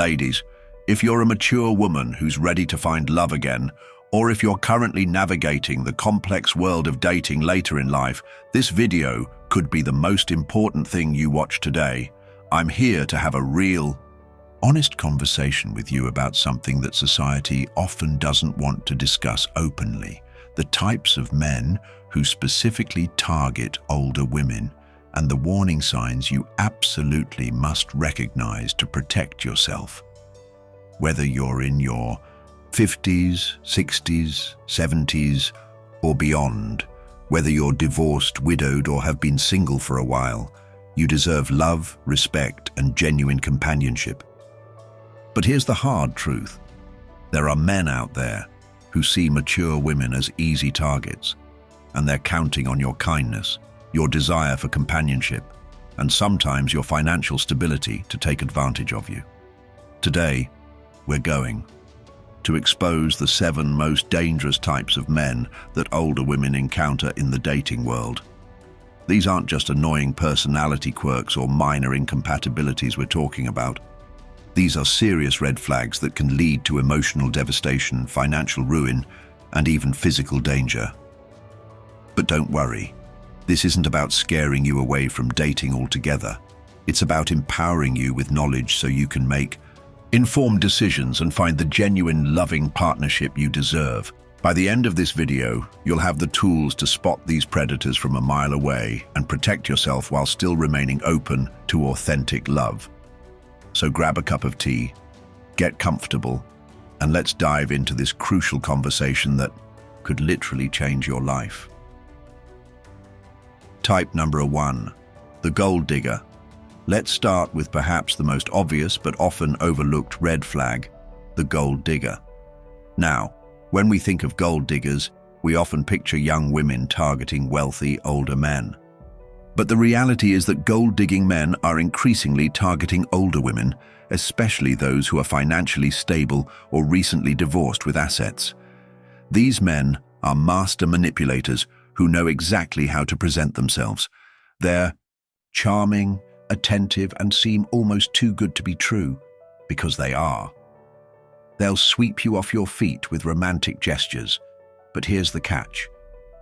Ladies, if you're a mature woman who's ready to find love again, or if you're currently navigating the complex world of dating later in life, this video could be the most important thing you watch today. I'm here to have a real, honest conversation with you about something that society often doesn't want to discuss openly: the types of men who specifically target older women, and the warning signs you absolutely must recognize to protect yourself. Whether you're in your 50s, 60s, 70s, or beyond, whether you're divorced, widowed, or have been single for a while, you deserve love, respect, and genuine companionship. But here's the hard truth. There are men out there who see mature women as easy targets, and they're counting on your kindness, your desire for companionship, and sometimes your financial stability to take advantage of you. Today, we're going to expose the 7 most dangerous types of men that older women encounter in the dating world. These aren't just annoying personality quirks or minor incompatibilities we're talking about. These are serious red flags that can lead to emotional devastation, financial ruin, and even physical danger. But don't worry, this isn't about scaring you away from dating altogether. It's about empowering you with knowledge so you can make informed decisions and find the genuine, loving partnership you deserve. By the end of this video, you'll have the tools to spot these predators from a mile away and protect yourself while still remaining open to authentic love. So grab a cup of tea, get comfortable, and let's dive into this crucial conversation that could literally change your life. Type number 1, the gold digger. Let's start with perhaps the most obvious but often overlooked red flag, the gold digger. Now, when we think of gold diggers, we often picture young women targeting wealthy, older men. But the reality is that gold-digging men are increasingly targeting older women, especially those who are financially stable or recently divorced with assets. These men are master manipulators who know exactly how to present themselves. They're charming, attentive, and seem almost too good to be true, because they are. They'll sweep you off your feet with romantic gestures, but here's the catch.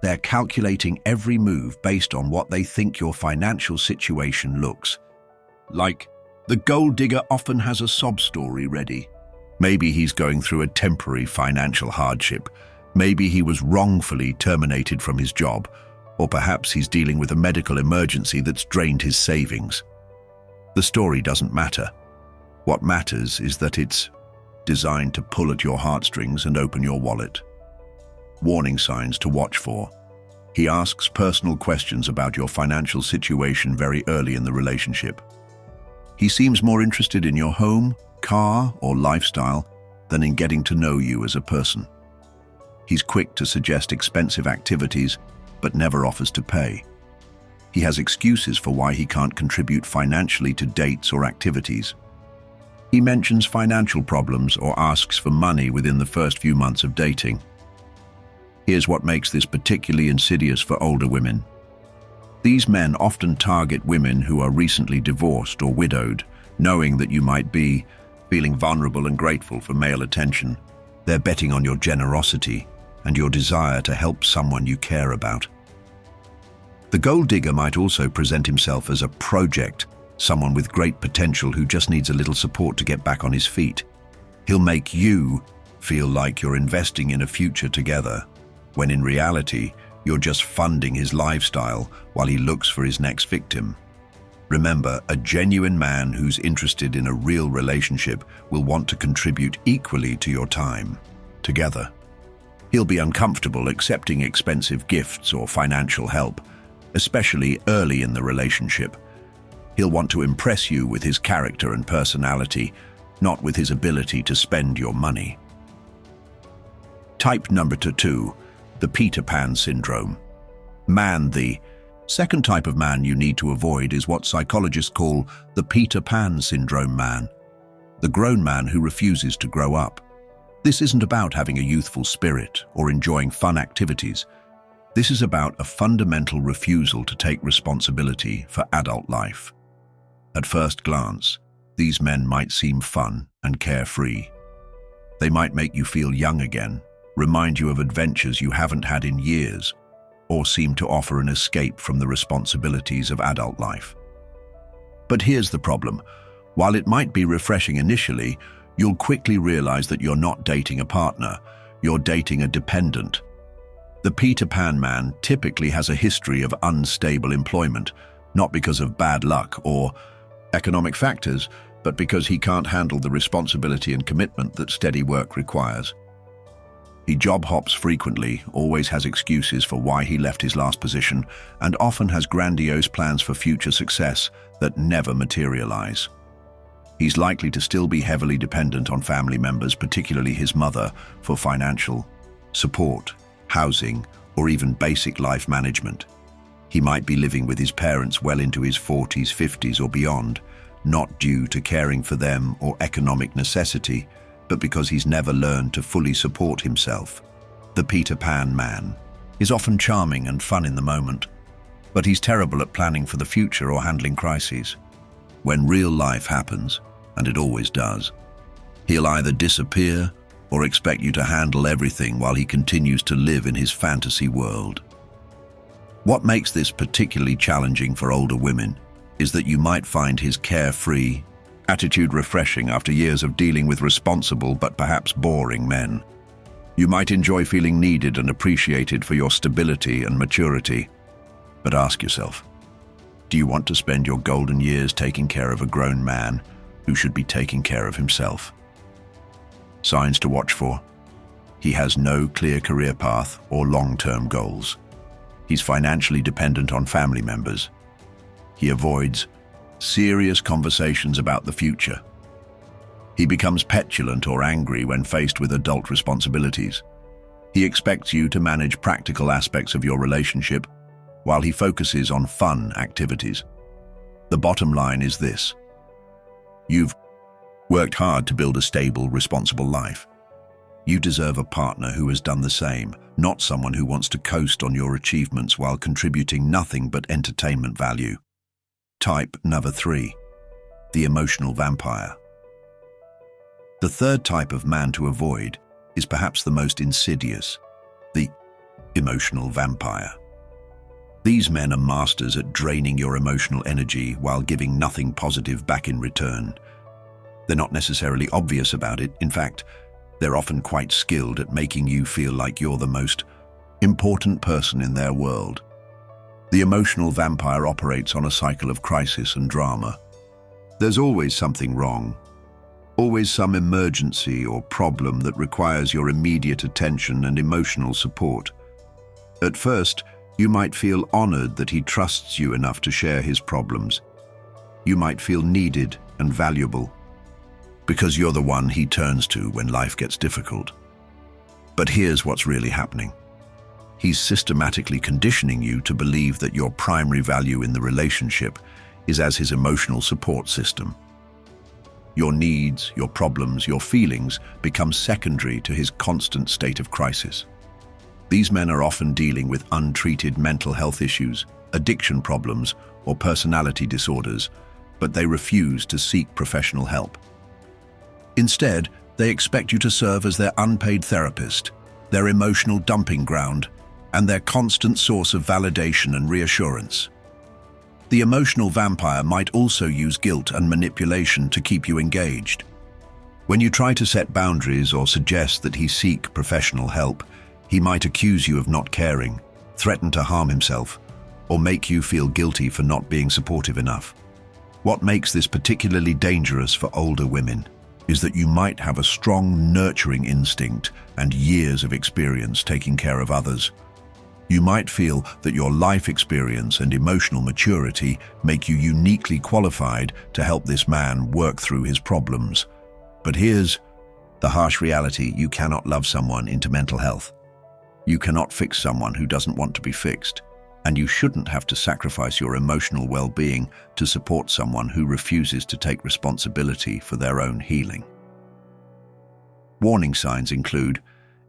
They're calculating every move based on what they think your financial situation looks like. The gold digger often has a sob story ready. Maybe he's going through a temporary financial hardship. Maybe he was wrongfully terminated from his job, or perhaps he's dealing with a medical emergency that's drained his savings. The story doesn't matter. What matters is that it's designed to pull at your heartstrings and open your wallet. Warning signs to watch for. He asks personal questions about your financial situation very early in the relationship. He seems more interested in your home, car, or lifestyle than in getting to know you as a person. He's quick to suggest expensive activities, but never offers to pay. He has excuses for why he can't contribute financially to dates or activities. He mentions financial problems or asks for money within the first few months of dating. Here's what makes this particularly insidious for older women. These men often target women who are recently divorced or widowed, knowing that you might be feeling vulnerable and grateful for male attention. They're betting on your generosity and your desire to help someone you care about. The gold digger might also present himself as a project, someone with great potential who just needs a little support to get back on his feet. He'll make you feel like you're investing in a future together, when in reality, you're just funding his lifestyle while he looks for his next victim. Remember, a genuine man who's interested in a real relationship will want to contribute equally to your time together. He'll be uncomfortable accepting expensive gifts or financial help, especially early in the relationship. He'll want to impress you with his character and personality, not with his ability to spend your money. Type number 2, the Peter Pan syndrome. The second type of man you need to avoid is what psychologists call the Peter Pan syndrome man, the grown man who refuses to grow up. This isn't about having a youthful spirit or enjoying fun activities. This is about a fundamental refusal to take responsibility for adult life. At first glance, these men might seem fun, and carefree. They might make you feel young again, remind you of adventures you haven't had in years, or seem to offer an escape from the responsibilities of adult life. But here's the problem. While it might be refreshing initially, you'll quickly realize that you're not dating a partner, you're dating a dependent. The Peter Pan man typically has a history of unstable employment, not because of bad luck or economic factors, but because he can't handle the responsibility and commitment that steady work requires. He job hops frequently, always has excuses for why he left his last position, and often has grandiose plans for future success that never materialize. He's likely to still be heavily dependent on family members, particularly his mother, for financial support, housing, or even basic life management. He might be living with his parents well into his 40s, 50s, or beyond, not due to caring for them or economic necessity, but because he's never learned to fully support himself. The Peter Pan man is often charming and fun in the moment, but he's terrible at planning for the future or handling crises. When real life happens, and it always does, he'll either disappear or expect you to handle everything while he continues to live in his fantasy world. What makes this particularly challenging for older women is that you might find his carefree attitude refreshing after years of dealing with responsible but perhaps boring men. You might enjoy feeling needed and appreciated for your stability and maturity. But ask yourself, do you want to spend your golden years taking care of a grown man who should be taking care of himself? Signs to watch for. He has no clear career path or long-term goals. He's financially dependent on family members. He avoids serious conversations about the future. He becomes petulant or angry when faced with adult responsibilities. He expects you to manage practical aspects of your relationship while he focuses on fun activities. The bottom line is this: you've worked hard to build a stable, responsible life. You deserve a partner who has done the same, not someone who wants to coast on your achievements while contributing nothing but entertainment value. Type number 3, the emotional vampire. The third type of man to avoid is perhaps the most insidious, the emotional vampire. These men are masters at draining your emotional energy while giving nothing positive back in return. They're not necessarily obvious about it. In fact, they're often quite skilled at making you feel like you're the most important person in their world. The emotional vampire operates on a cycle of crisis and drama. There's always something wrong, always some emergency or problem that requires your immediate attention and emotional support. At first, you might feel honored that he trusts you enough to share his problems. You might feel needed and valuable, because you're the one he turns to when life gets difficult. But here's what's really happening. He's systematically conditioning you to believe that your primary value in the relationship is as his emotional support system. Your needs, your problems, your feelings become secondary to his constant state of crisis. These men are often dealing with untreated mental health issues, addiction problems, or personality disorders, but they refuse to seek professional help. Instead, they expect you to serve as their unpaid therapist, their emotional dumping ground, and their constant source of validation and reassurance. The emotional vampire might also use guilt and manipulation to keep you engaged. When you try to set boundaries or suggest that he seek professional help, he might accuse you of not caring, threaten to harm himself, or make you feel guilty for not being supportive enough. What makes this particularly dangerous for older women is that you might have a strong nurturing instinct and years of experience taking care of others. You might feel that your life experience and emotional maturity make you uniquely qualified to help this man work through his problems. But here's the harsh reality: you cannot love someone into mental health. You cannot fix someone who doesn't want to be fixed, and you shouldn't have to sacrifice your emotional well-being to support someone who refuses to take responsibility for their own healing. Warning signs include: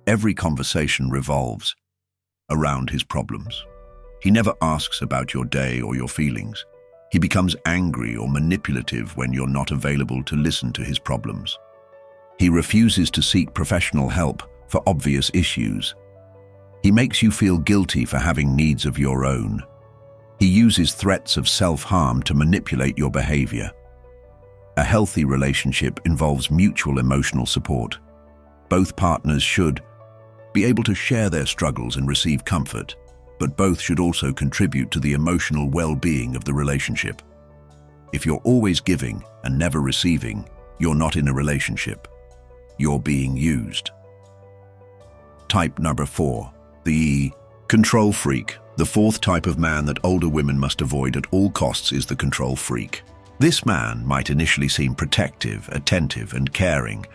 every conversation revolves around his problems. He never asks about your day or your feelings. He becomes angry or manipulative when you're not available to listen to his problems. He refuses to seek professional help for obvious issues. He makes you feel guilty for having needs of your own. He uses threats of self-harm to manipulate your behavior. A healthy relationship involves mutual emotional support. Both partners should be able to share their struggles and receive comfort, but both should also contribute to the emotional well-being of the relationship. If you're always giving and never receiving, you're not in a relationship. You're being used. Type number 4, the control freak. The fourth type of man that older women must avoid at all costs is the control freak. This man might initially seem protective, attentive, and caring,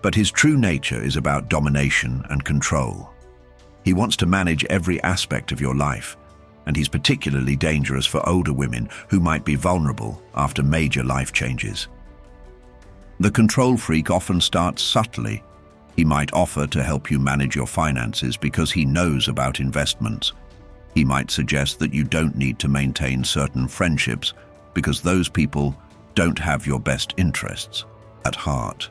but his true nature is about domination and control. He wants to manage every aspect of your life, and he's particularly dangerous for older women who might be vulnerable after major life changes. The control freak often starts subtly. He might offer to help you manage your finances because he knows about investments. He might suggest that you don't need to maintain certain friendships because those people don't have your best interests at heart.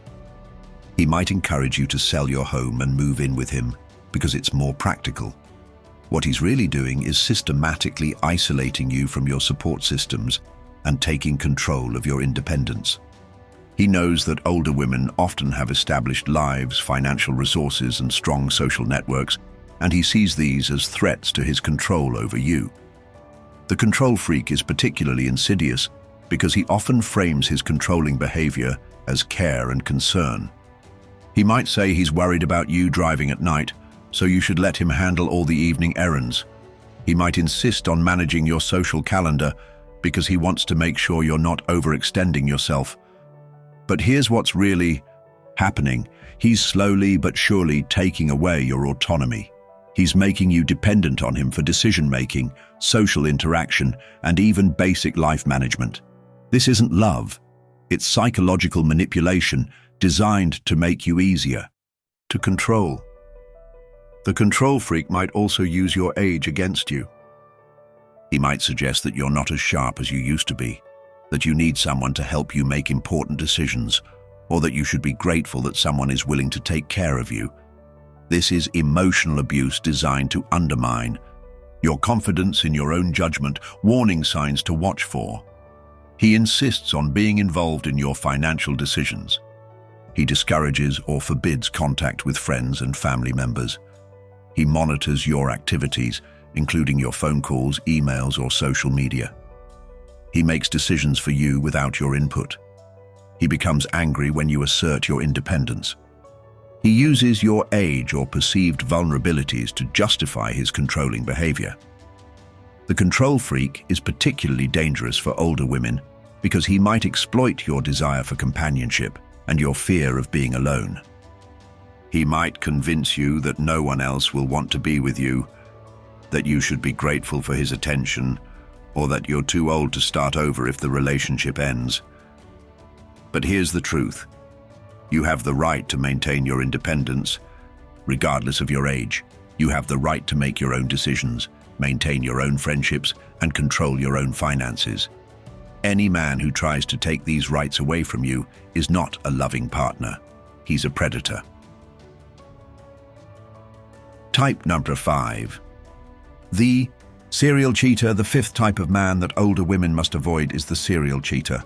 He might encourage you to sell your home and move in with him because it's more practical. What he's really doing is systematically isolating you from your support systems and taking control of your independence. He knows that older women often have established lives, financial resources, and strong social networks, and he sees these as threats to his control over you. The control freak is particularly insidious because he often frames his controlling behavior as care and concern. He might say he's worried about you driving at night, so you should let him handle all the evening errands. He might insist on managing your social calendar because he wants to make sure you're not overextending yourself. But here's what's really happening. He's slowly but surely taking away your autonomy. He's making you dependent on him for decision-making, social interaction, and even basic life management. This isn't love. It's psychological manipulation designed to make you easier to control. The control freak might also use your age against you. He might suggest that you're not as sharp as you used to be, that you need someone to help you make important decisions, or that you should be grateful that someone is willing to take care of you. This is emotional abuse designed to undermine your confidence in your own judgment, warning signs to watch for. He insists on being involved in your financial decisions. He discourages or forbids contact with friends and family members. He monitors your activities, including your phone calls, emails, or social media. He makes decisions for you without your input. He becomes angry when you assert your independence. He uses your age or perceived vulnerabilities to justify his controlling behavior. The control freak is particularly dangerous for older women because he might exploit your desire for companionship and your fear of being alone. He might convince you that no one else will want to be with you, that you should be grateful for his attention, or that you're too old to start over if the relationship ends. But here's the truth. You have the right to maintain your independence, regardless of your age. You have the right to make your own decisions, maintain your own friendships, and control your own finances. Any man who tries to take these rights away from you is not a loving partner. He's a predator. Type number 5. The serial cheater. The fifth type of man that older women must avoid is the serial cheater.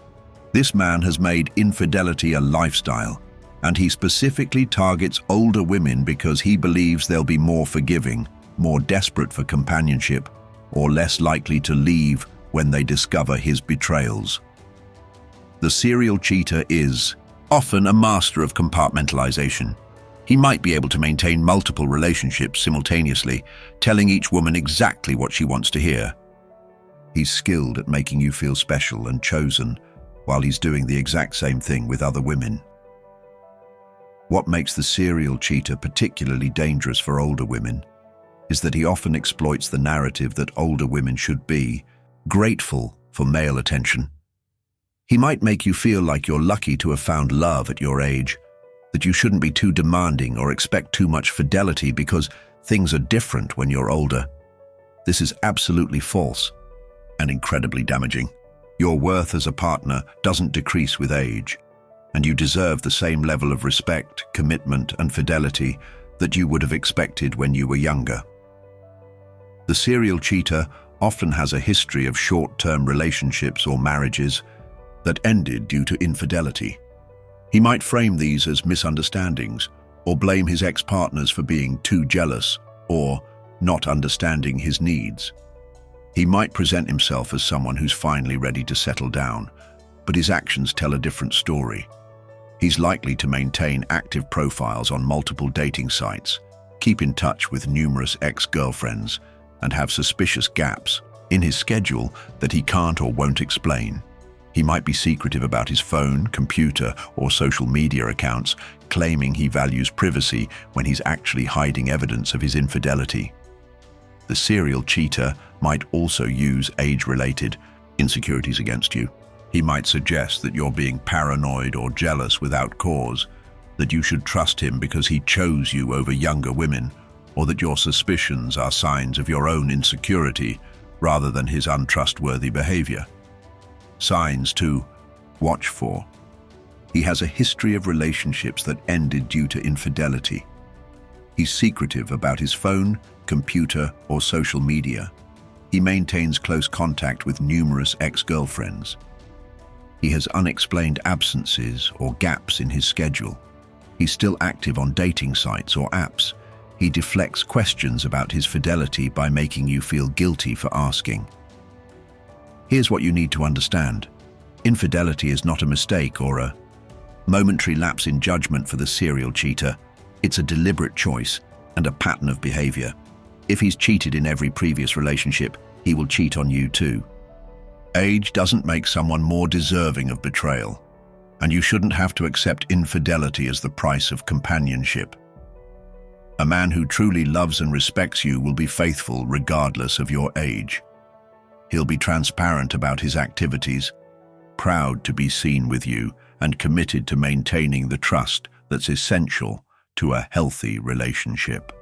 This man has made infidelity a lifestyle, and he specifically targets older women because he believes they'll be more forgiving, more desperate for companionship, or less likely to leave when they discover his betrayals. The serial cheater is often a master of compartmentalization. He might be able to maintain multiple relationships simultaneously, telling each woman exactly what she wants to hear. He's skilled at making you feel special and chosen, while he's doing the exact same thing with other women. What makes the serial cheater particularly dangerous for older women is that he often exploits the narrative that older women should be grateful for male attention. He might make you feel like you're lucky to have found love at your age, that you shouldn't be too demanding or expect too much fidelity because things are different when you're older. This is absolutely false and incredibly damaging. Your worth as a partner doesn't decrease with age, and you deserve the same level of respect, commitment, and fidelity that you would have expected when you were younger. The serial cheater often has a history of short-term relationships or marriages that ended due to infidelity. He might frame these as misunderstandings or blame his ex-partners for being too jealous or not understanding his needs. He might present himself as someone who's finally ready to settle down, but his actions tell a different story. He's likely to maintain active profiles on multiple dating sites, keep in touch with numerous ex-girlfriends, and have suspicious gaps in his schedule that he can't or won't explain. He might be secretive about his phone, computer, or social media accounts, claiming he values privacy when he's actually hiding evidence of his infidelity. The serial cheater might also use age-related insecurities against you. He might suggest that you're being paranoid or jealous without cause, that you should trust him because he chose you over younger women, or that your suspicions are signs of your own insecurity rather than his untrustworthy behavior. Signs to watch for. He has a history of relationships that ended due to infidelity. He's secretive about his phone, computer, or social media. He maintains close contact with numerous ex-girlfriends. He has unexplained absences or gaps in his schedule. He's still active on dating sites or apps. He deflects questions about his fidelity by making you feel guilty for asking. Here's what you need to understand. Infidelity is not a mistake or a momentary lapse in judgment for the serial cheater. It's a deliberate choice and a pattern of behavior. If he's cheated in every previous relationship, he will cheat on you too. Age doesn't make someone more deserving of betrayal, and you shouldn't have to accept infidelity as the price of companionship. A man who truly loves and respects you will be faithful regardless of your age. He'll be transparent about his activities, proud to be seen with you, and committed to maintaining the trust that's essential to a healthy relationship.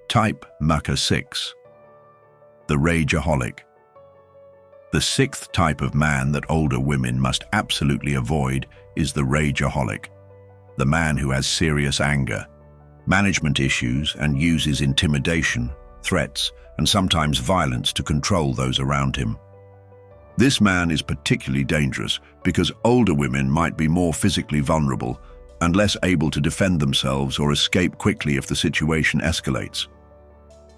Type Marker 6. The Rage-aholic. The sixth type of man that older women must absolutely avoid is the Rage-aholic, the man who has serious anger, management issues, and uses intimidation, threats, and sometimes violence to control those around him. This man is particularly dangerous because older women might be more physically vulnerable and less able to defend themselves or escape quickly if the situation escalates.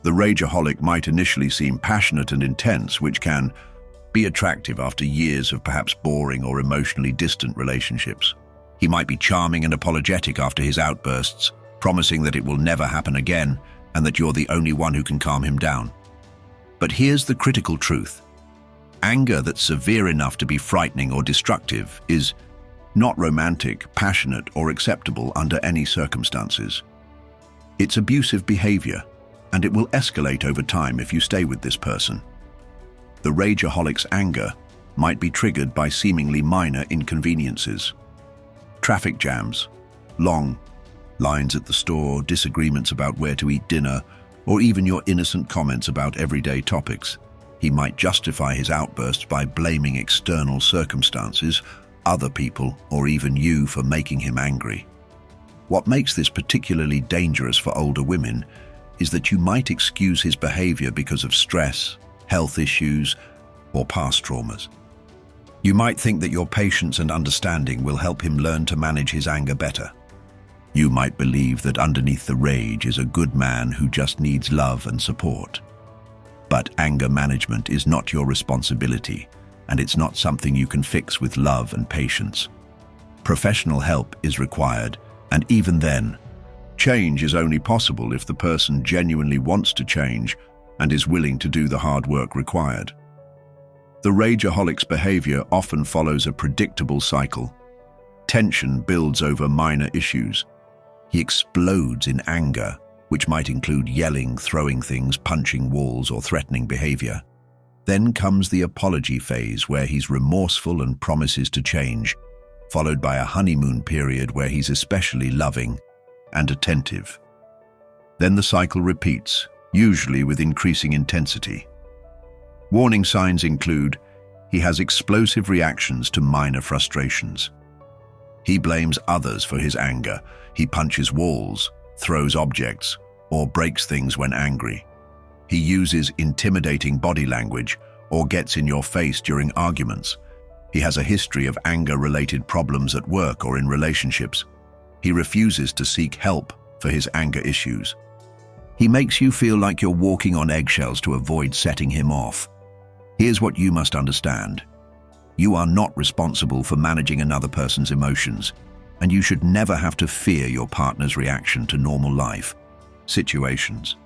The Rage-aholic might initially seem passionate and intense, which can be attractive after years of perhaps boring or emotionally distant relationships. He might be charming and apologetic after his outbursts, promising that it will never happen again and that you're the only one who can calm him down. But here's the critical truth. Anger that's severe enough to be frightening or destructive is not romantic, passionate, or acceptable under any circumstances. It's abusive behavior, and it will escalate over time if you stay with this person. The Rage-aholic's anger might be triggered by seemingly minor inconveniences. Traffic jams, long lines at the store, disagreements about where to eat dinner, or even your innocent comments about everyday topics. He might justify his outbursts by blaming external circumstances, other people, or even you for making him angry. What makes this particularly dangerous for older women is that you might excuse his behavior because of stress, health issues, or past traumas. You might think that your patience and understanding will help him learn to manage his anger better. You might believe that underneath the rage is a good man who just needs love and support. But anger management is not your responsibility, and it's not something you can fix with love and patience. Professional help is required, and even then, change is only possible if the person genuinely wants to change and is willing to do the hard work required. The Rage-aholic's behavior often follows a predictable cycle. Tension builds over minor issues. He explodes in anger, which might include yelling, throwing things, punching walls, or threatening behavior. Then comes the apology phase, where he's remorseful and promises to change, followed by a honeymoon period where he's especially loving and attentive. Then the cycle repeats, usually with increasing intensity. Warning signs include, He has explosive reactions to minor frustrations. He blames others for his anger. He punches walls, throws objects, or breaks things when angry. He uses intimidating body language or gets in your face during arguments. He has a history of anger-related problems at work or in relationships. He refuses to seek help for his anger issues. He makes you feel like you're walking on eggshells to avoid setting him off. Here's what you must understand. You are not responsible for managing another person's emotions, and you should never have to fear your partner's reaction to normal life situations.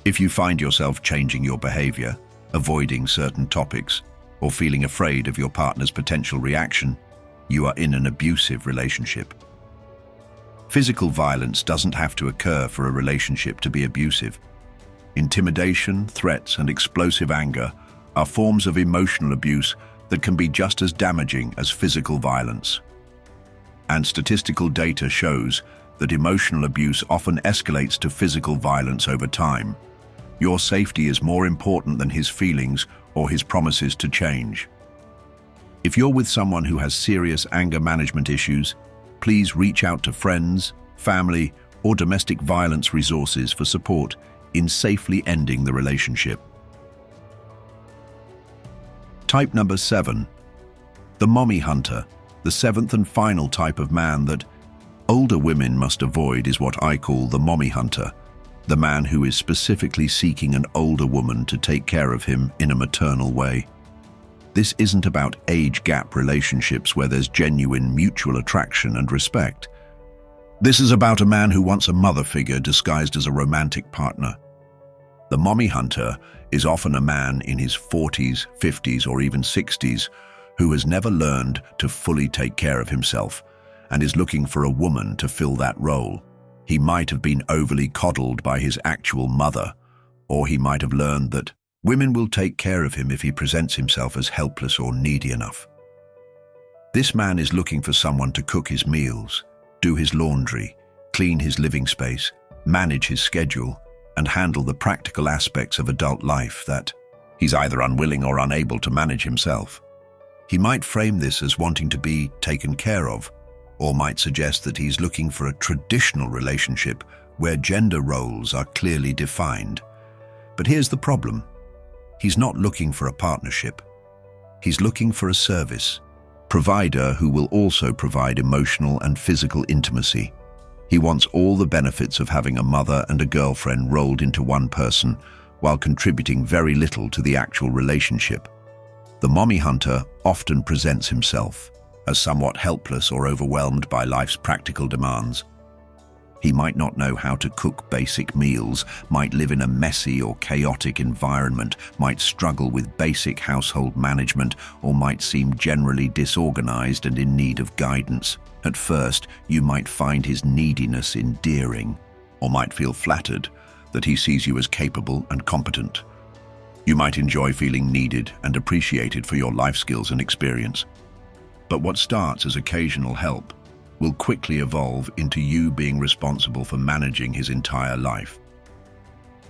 If you find yourself changing your behavior, avoiding certain topics, or feeling afraid of your partner's potential reaction, you are in an abusive relationship. Physical violence doesn't have to occur for a relationship to be abusive. Intimidation, threats, and explosive anger are forms of emotional abuse that can be just as damaging as physical violence. And statistical data shows that emotional abuse often escalates to physical violence over time. Your safety is more important than his feelings or his promises to change. If you're with someone who has serious anger management issues, please reach out to friends, family, or domestic violence resources for support in safely ending the relationship. Type number 7. The mommy hunter, the seventh and final type of man that older women must avoid, is what I call the mommy hunter, the man who is specifically seeking an older woman to take care of him in a maternal way. This isn't about age gap relationships where there's genuine mutual attraction and respect. This is about a man who wants a mother figure disguised as a romantic partner. The mommy hunter is often a man in his 40s, 50s, or even 60s who has never learned to fully take care of himself and is looking for a woman to fill that role. He might have been overly coddled by his actual mother, or he might have learned that women will take care of him if he presents himself as helpless or needy enough. This man is looking for someone to cook his meals, do his laundry, clean his living space, manage his schedule, and handle the practical aspects of adult life that he's either unwilling or unable to manage himself. He might frame this as wanting to be taken care of, or might suggest that he's looking for a traditional relationship where gender roles are clearly defined. But here's the problem. He's not looking for a partnership. He's looking for a service provider who will also provide emotional and physical intimacy. He wants all the benefits of having a mother and a girlfriend rolled into one person while contributing very little to the actual relationship. The mommy hunter often presents himself as somewhat helpless or overwhelmed by life's practical demands. He might not know how to cook basic meals, might live in a messy or chaotic environment, might struggle with basic household management, or might seem generally disorganized and in need of guidance. At first, you might find his neediness endearing, or might feel flattered that he sees you as capable and competent. You might enjoy feeling needed and appreciated for your life skills and experience. But what starts as occasional help will quickly evolve into you being responsible for managing his entire life.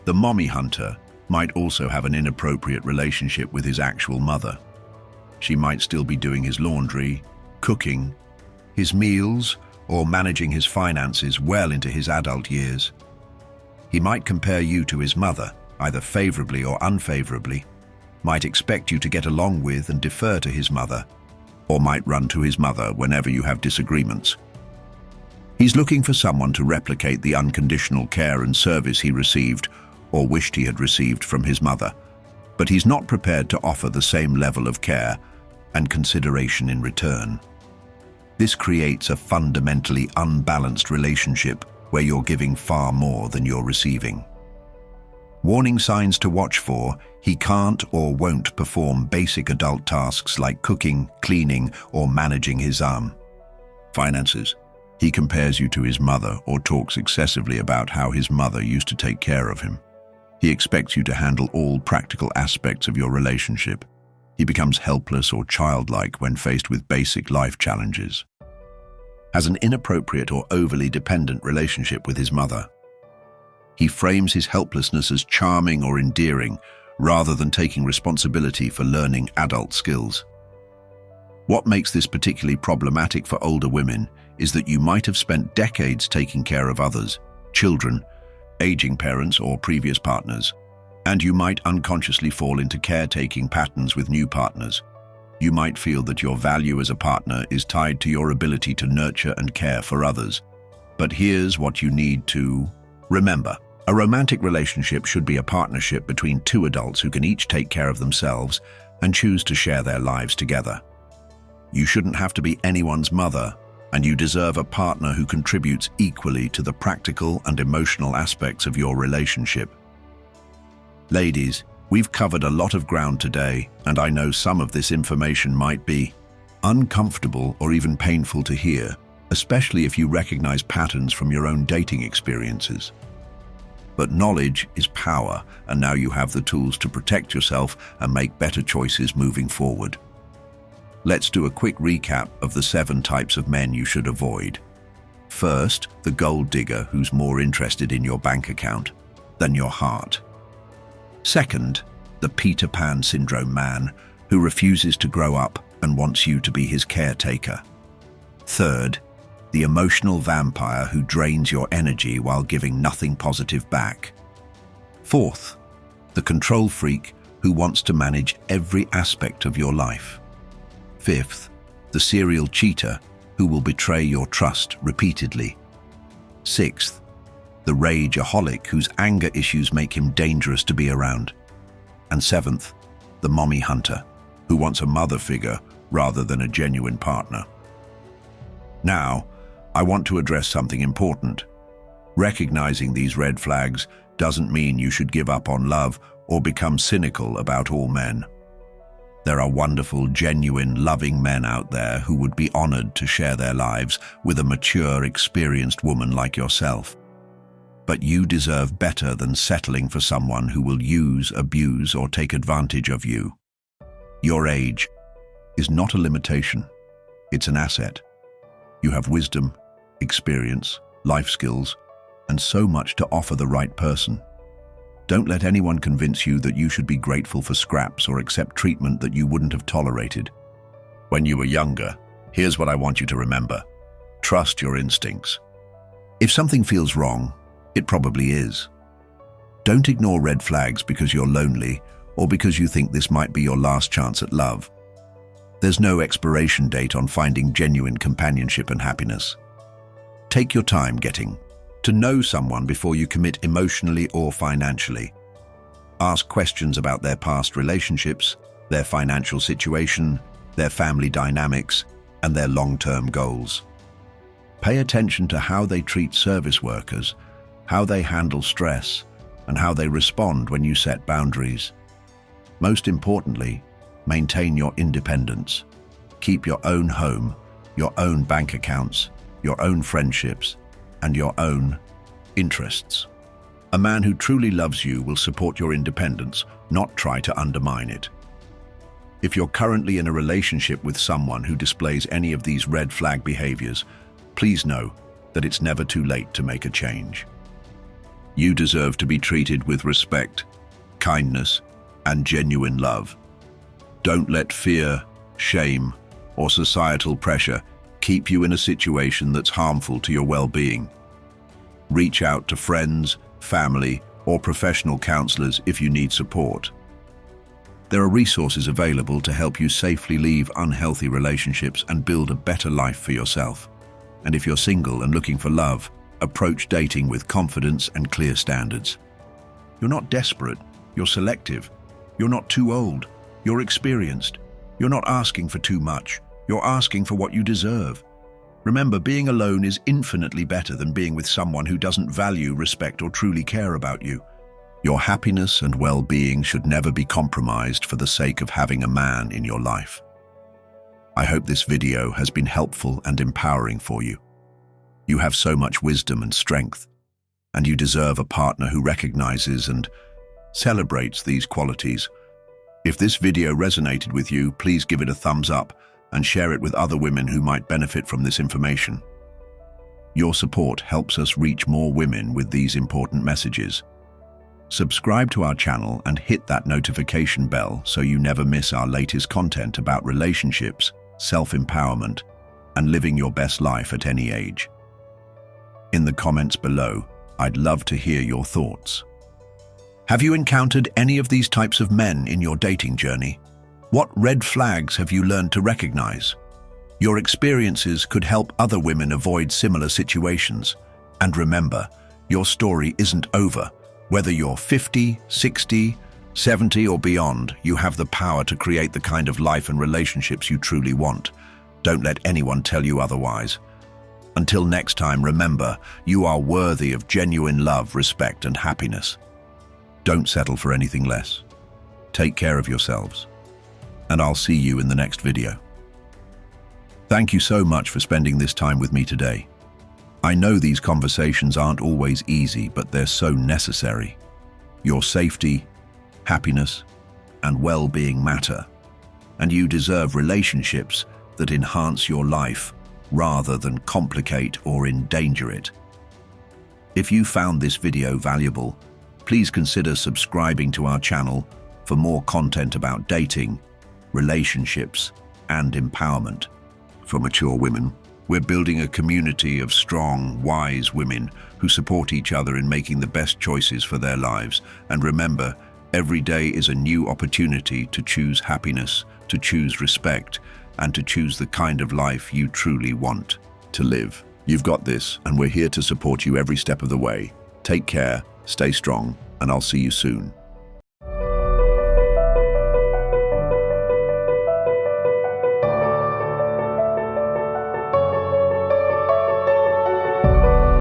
The mommy hunter might also have an inappropriate relationship with his actual mother. She might still be doing his laundry, cooking, his meals, or managing his finances well into his adult years. He might compare you to his mother, either favorably or unfavorably, might expect you to get along with and defer to his mother, or might run to his mother whenever you have disagreements. He's looking for someone to replicate the unconditional care and service he received or wished he had received from his mother, but he's not prepared to offer the same level of care and consideration in return. This creates a fundamentally unbalanced relationship where you're giving far more than you're receiving. Warning signs to watch for: he can't or won't perform basic adult tasks like cooking, cleaning, or managing his finances. He compares you to his mother or talks excessively about how his mother used to take care of him. He expects you to handle all practical aspects of your relationship. He becomes helpless or childlike when faced with basic life challenges. Has an inappropriate or overly dependent relationship with his mother. He frames his helplessness as charming or endearing, rather than taking responsibility for learning adult skills. What makes this particularly problematic for older women is that you might have spent decades taking care of others, children, aging parents or previous partners, and you might unconsciously fall into caretaking patterns with new partners. You might feel that your value as a partner is tied to your ability to nurture and care for others. But here's what you need to remember. A romantic relationship should be a partnership between two adults who can each take care of themselves and choose to share their lives together. You shouldn't have to be anyone's mother, and you deserve a partner who contributes equally to the practical and emotional aspects of your relationship. Ladies, we've covered a lot of ground today, and I know some of this information might be uncomfortable or even painful to hear, especially if you recognize patterns from your own dating experiences. But knowledge is power, and now you have the tools to protect yourself and make better choices moving forward. Let's do a quick recap of the 7 types of men you should avoid. First, the gold digger who's more interested in your bank account than your heart. Second, the Peter Pan syndrome man who refuses to grow up and wants you to be his caretaker. Third, the emotional vampire who drains your energy while giving nothing positive back. Fourth, the control freak who wants to manage every aspect of your life. Fifth, the serial cheater who will betray your trust repeatedly. Sixth, the rage-aholic whose anger issues make him dangerous to be around. And seventh, the mommy hunter who wants a mother figure rather than a genuine partner. Now, I want to address something important. Recognizing these red flags doesn't mean you should give up on love or become cynical about all men. There are wonderful, genuine, loving men out there who would be honored to share their lives with a mature, experienced woman like yourself. But you deserve better than settling for someone who will use, abuse, or take advantage of you. Your age is not a limitation. It's an asset. You have wisdom, experience, life skills, and so much to offer the right person. Don't let anyone convince you that you should be grateful for scraps or accept treatment that you wouldn't have tolerated. When you were younger, here's what I want you to remember. Trust your instincts. If something feels wrong, it probably is. Don't ignore red flags because you're lonely or because you think this might be your last chance at love. There's no expiration date on finding genuine companionship and happiness. Take your time getting to know someone before you commit emotionally or financially. Ask questions about their past relationships, their financial situation, their family dynamics, and their long-term goals. Pay attention to how they treat service workers, how they handle stress, and how they respond when you set boundaries. Most importantly, maintain your independence. Keep your own home, your own bank accounts, your own friendships, and your own interests. A man who truly loves you will support your independence, not try to undermine it. If you're currently in a relationship with someone who displays any of these red flag behaviors, please know that it's never too late to make a change. You deserve to be treated with respect, kindness, and genuine love. Don't let fear, shame, or societal pressure keep you in a situation that's harmful to your well-being. Reach out to friends, family, or professional counselors if you need support. There are resources available to help you safely leave unhealthy relationships and build a better life for yourself. And if you're single and looking for love, approach dating with confidence and clear standards. You're not desperate, you're selective. You're not too old, you're experienced. You're not asking for too much, you're asking for what you deserve. Remember, being alone is infinitely better than being with someone who doesn't value, respect, or truly care about you. Your happiness and well-being should never be compromised for the sake of having a man in your life. I hope this video has been helpful and empowering for you. You have so much wisdom and strength, and you deserve a partner who recognizes and celebrates these qualities. If this video resonated with you, please give it a thumbs up and share it with other women who might benefit from this information. Your support helps us reach more women with these important messages. Subscribe to our channel and hit that notification bell so you never miss our latest content about relationships, self-empowerment, and living your best life at any age. In the comments below, I'd love to hear your thoughts. Have you encountered any of these types of men in your dating journey? What red flags have you learned to recognize? Your experiences could help other women avoid similar situations. And remember, your story isn't over. Whether you're 50, 60, 70 or beyond, you have the power to create the kind of life and relationships you truly want. Don't let anyone tell you otherwise. Until next time, remember, you are worthy of genuine love, respect, and happiness. Don't settle for anything less. Take care of yourselves, and I'll see you in the next video. Thank you so much for spending this time with me today. I know these conversations aren't always easy, but they're so necessary. Your safety, happiness, and well-being matter, and you deserve relationships that enhance your life rather than complicate or endanger it. If you found this video valuable, please consider subscribing to our channel for more content about dating, relationships, and empowerment. For mature women, we're building a community of strong, wise women who support each other in making the best choices for their lives. And remember, every day is a new opportunity to choose happiness, to choose respect, and to choose the kind of life you truly want to live. You've got this, and we're here to support you every step of the way. Take care, stay strong, and I'll see you soon.